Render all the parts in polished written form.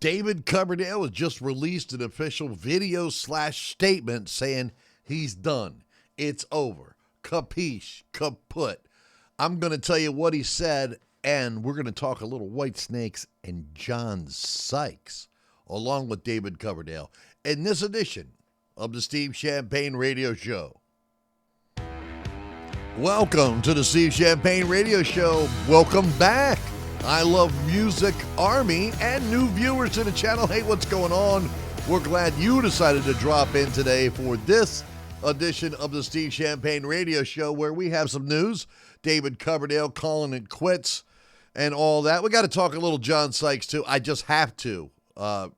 David Coverdale has just released an official video/statement saying he's done. It's over. Capiche, kaput. I'm going to tell you what he said, and we're going to talk a little Whitesnakes and John Sykes, along with David Coverdale, in this edition of the Steve Champagne Radio Show. Welcome to the Steve Champagne Radio Show. Welcome back. I Love Music Army and new viewers to the channel. Hey, what's going on? We're glad you decided to drop in today for this edition of the Steve Champagne Radio Show, where we have some news. David Coverdale calling it quits and all that. We got to talk a little John Sykes, too. I just have to.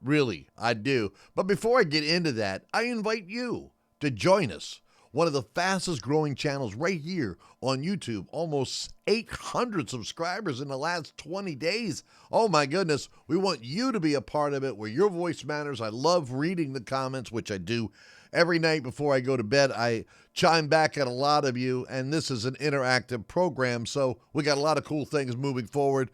Really, I do. But before I get into that, I invite you to join us. One of the fastest growing channels right here on YouTube. Almost 800 subscribers in the last 20 days. Oh my goodness. We want you to be a part of it where your voice matters. I love reading the comments, which I do every night before I go to bed. I chime back at a lot of you, and this is an interactive program. So we got a lot of cool things moving forward.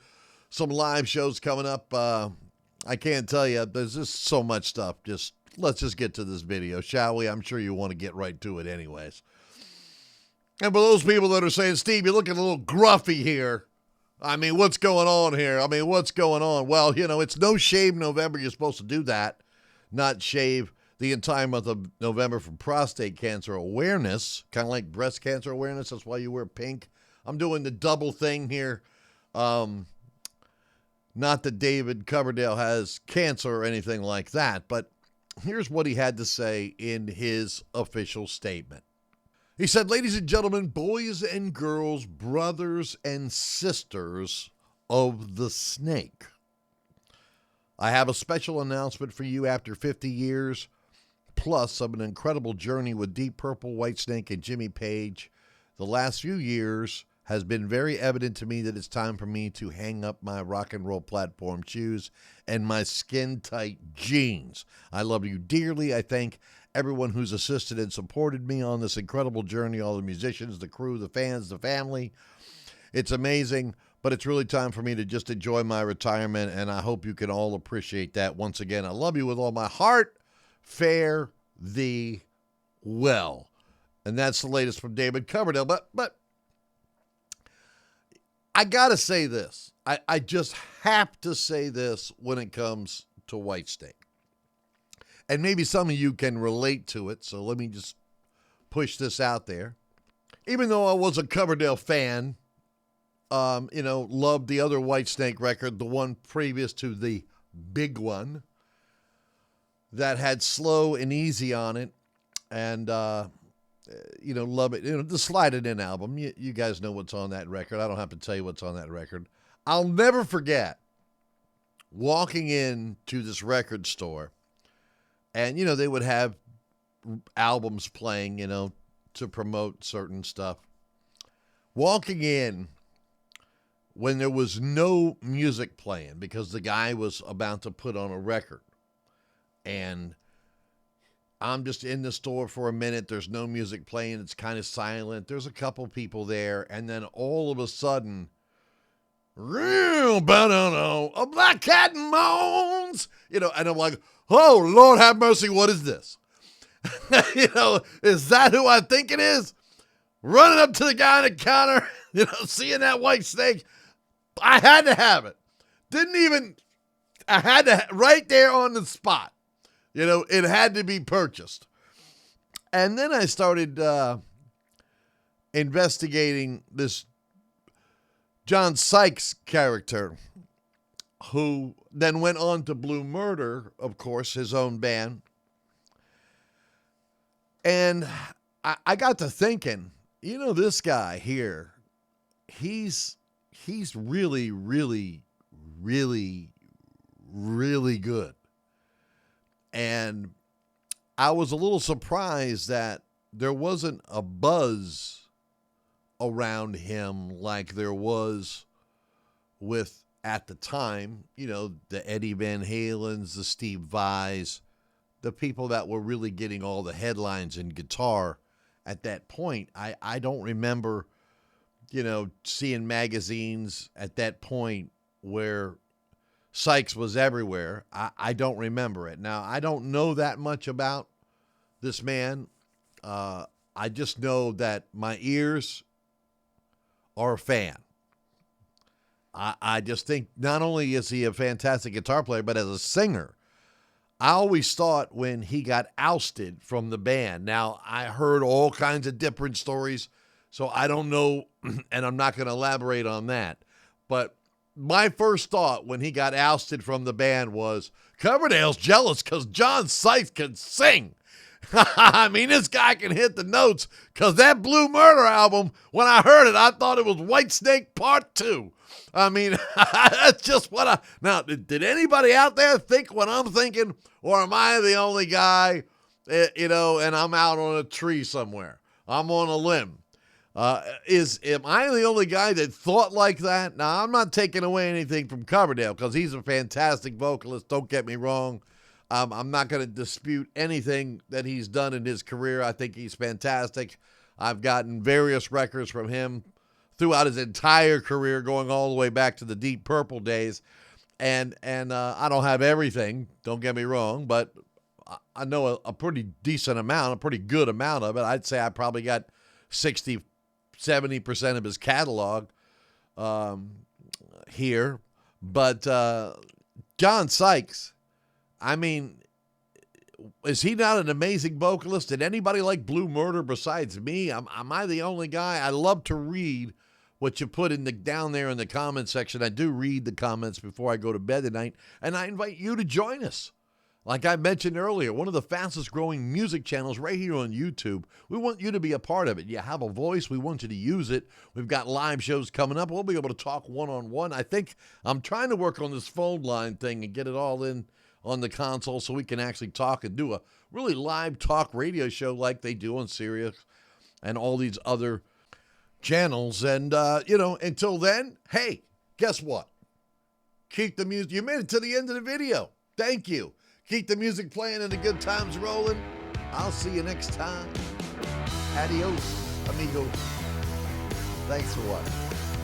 Some live shows coming up. I can't tell you. There's just so much stuff. Let's just get to this video, shall we? I'm sure you want to get right to it anyways. And for those people that are saying, Steve, you're looking a little gruffy here. I mean, what's going on here? What's going on? Well, it's No Shave November. You're supposed to do that, not shave the entire month of November for prostate cancer awareness, kind of like breast cancer awareness. That's why you wear pink. I'm doing the double thing here. Not that David Coverdale has cancer or anything like that, but here's what he had to say in his official statement. He said, ladies and gentlemen, boys and girls, brothers and sisters of the snake, I have a special announcement for you after 50 years plus of an incredible journey with Deep Purple, Whitesnake, and Jimmy Page. The last few years has been very evident to me that it's time for me to hang up my rock and roll platform shoes and my skin-tight jeans. I love you dearly. I thank everyone who's assisted and supported me on this incredible journey, all the musicians, the crew, the fans, the family. It's amazing, but it's really time for me to just enjoy my retirement, and I hope you can all appreciate that. Once again, I love you with all my heart. Fare thee well. And that's the latest from David Coverdale. But I got to say this. I just have to say this when it comes to Whitesnake. And maybe some of you can relate to it, so let me just push this out there. Even though I was a Coverdale fan, loved the other Whitesnake record, the one previous to the big one that had Slow and Easy on it, and love it. The Slide It In album. You guys know what's on that record. I don't have to tell you what's on that record. I'll never forget walking into this record store, and, they would have albums playing, to promote certain stuff. Walking in when there was no music playing because the guy was about to put on a record. And I'm just in the store for a minute. There's no music playing. It's kind of silent. There's a couple people there. And then all of a sudden, a Black Cat and Moans, and I'm like, oh, Lord have mercy. What is this? Is that who I think it is? Running up to the guy on the counter, seeing that Whitesnake. I had to have it. I had to, right there on the spot. It had to be purchased. And then I started investigating this John Sykes character, who then went on to Blue Murder, of course, his own band. And I got to thinking, this guy here, he's really, really, really, really good. And I was a little surprised that there wasn't a buzz around him like there was with, at the time, the Eddie Van Halens, the Steve Vais, the people that were really getting all the headlines in guitar at that point. I don't remember, seeing magazines at that point where Sykes was everywhere. I don't remember it. Now, I don't know that much about this man. I just know that my ears are a fan. I just think not only is he a fantastic guitar player, but as a singer, I always thought when he got ousted from the band. Now, I heard all kinds of different stories, so I don't know, and I'm not going to elaborate on that. But my first thought when he got ousted from the band was, Coverdale's jealous because John Sykes can sing. I mean, this guy can hit the notes, because that Blue Murder album, when I heard it, I thought it was Whitesnake Part 2. I mean, that's just what I... Now, did anybody out there think what I'm thinking, or am I the only guy, and I'm out on a tree somewhere? I'm on a limb. Am I the only guy that thought like that? Now, I'm not taking away anything from Coverdale, because he's a fantastic vocalist, don't get me wrong. I'm not going to dispute anything that he's done in his career. I think he's fantastic. I've gotten various records from him throughout his entire career, going all the way back to the Deep Purple days. And I don't have everything, don't get me wrong, but I know a pretty decent amount, a pretty good amount of it. I'd say I probably got 60, 70% of his catalog here. But John Sykes, I mean, is he not an amazing vocalist? Did anybody like Blue Murder besides me? Am I the only guy? I love to read what you put down there in the comment section. I do read the comments before I go to bed tonight, and I invite you to join us. Like I mentioned earlier, one of the fastest growing music channels right here on YouTube. We want you to be a part of it. You have a voice. We want you to use it. We've got live shows coming up. We'll be able to talk one-on-one. I think I'm trying to work on this phone line thing and get it all in on the console so we can actually talk and do a really live talk radio show like they do on Sirius and all these other channels. And, until then, hey, guess what? Keep the music. You made it to the end of the video. Thank you. Keep the music playing and the good times rolling. I'll see you next time. Adios, amigo. Thanks for watching.